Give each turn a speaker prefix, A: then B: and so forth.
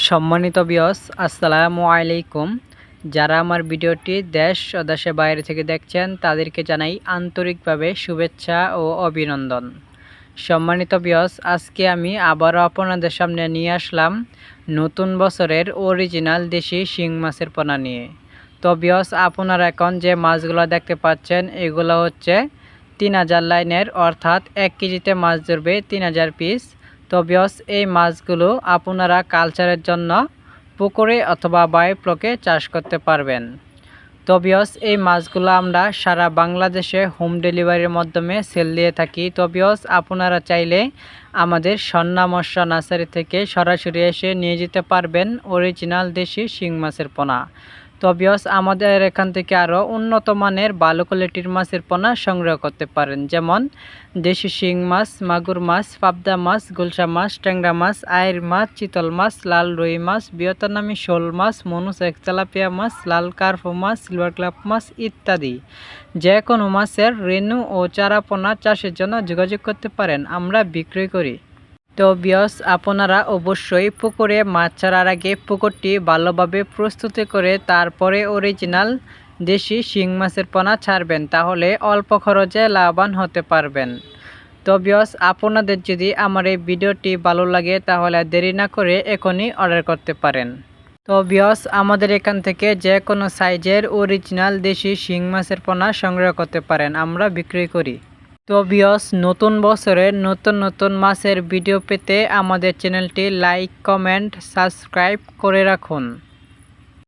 A: সম্মানিত ভিউয়ার্স, আসসালামু আলাইকুম। যারা আমার ভিডিওটি দেশ ও দেশের বাইরে থেকে দেখছেন তাদেরকে জানাই আন্তরিকভাবে শুভেচ্ছা ও অভিনন্দন। সম্মানিত ভিউয়ার্স, আজকে আমি আবারও আপনাদের সামনে নিয়ে আসলাম নতুন বছরের অরিজিনাল দেশি শিং মাছের পোনা নিয়ে। তো ভিউয়ার্স, আপনারা এখন যে মাছগুলো দেখতে পাচ্ছেন এগুলো হচ্ছে 3000 লাইনের, অর্থাৎ 1 কেজিতে মাছ ধরবে 3000 পিস। তো ভিউয়ার্স, এই মাছগুলো আপনারা কালচারের জন্য পুকুরে অথবা বায়োফ্লোকে চাষ করতে পারবেন। তো ভিউয়ার্স, এই মাছগুলো আমরা সারা বাংলাদেশে হোম ডেলিভারির মাধ্যমে সেল দিয়ে থাকি। তো ভিউয়ার্স, আপনারা চাইলে আমাদের স্বর্ণা মৎস্য নার্সারি থেকে সরাসরি এসে নিয়ে যেতে পারবেন অরিজিনাল দেশি শিং মাছের পোনা। তো ভিউয়ার্স, আমাদের এখান থেকে আরও উন্নত মানের ভালো কোয়ালিটির মাছের পোনা সংগ্রহ করতে পারেন, যেমন দেশি শিং মাছ, মাগুর মাছ, পাবদা মাছ, গুলশা মাছ, ট্যাংরা মাছ, আইর মাছ, চিতল মাছ, লাল রুই মাছ, ভিয়েতনামি শোল মাছ, মনুসেক তেলাপিয়া মাছ, লাল কার্পো মাছ, সিলভার ক্লাব মাছ ইত্যাদি। যে কোনো মাছের রেণু ও চারা পোনা চাষের জন্য যোগাযোগ করতে পারেন, আমরা বিক্রয় করি। তো ভিউয়ার্স, আপনারা অবশ্যই পুকুরে মাছ ছাড়ার আগে পুকুরটি ভালোভাবে প্রস্তুতি করে তারপরে অরিজিনাল দেশি শিং মাছের পোনা ছাড়বেন, তাহলে অল্প খরচে লাভবান হতে পারবেন। তো ভিউয়ার্স, আপনাদের যদি আমার এই ভিডিওটি ভালো লাগে তাহলে দেরি না করে এখনই অর্ডার করতে পারেন। তো ভিউয়ার্স, আমাদের এখান থেকে যে কোনো সাইজের অরিজিনাল দেশি শিং মাছের পোনা সংগ্রহ করতে পারেন, আমরা বিক্রি করি। তো ভিউয়ার্স, নতুন বছরের নতুন নতুন মাছের ভিডিও পেতে আমাদের চ্যানেলটি লাইক, কমেন্ট, সাবস্ক্রাইব করে রাখুন।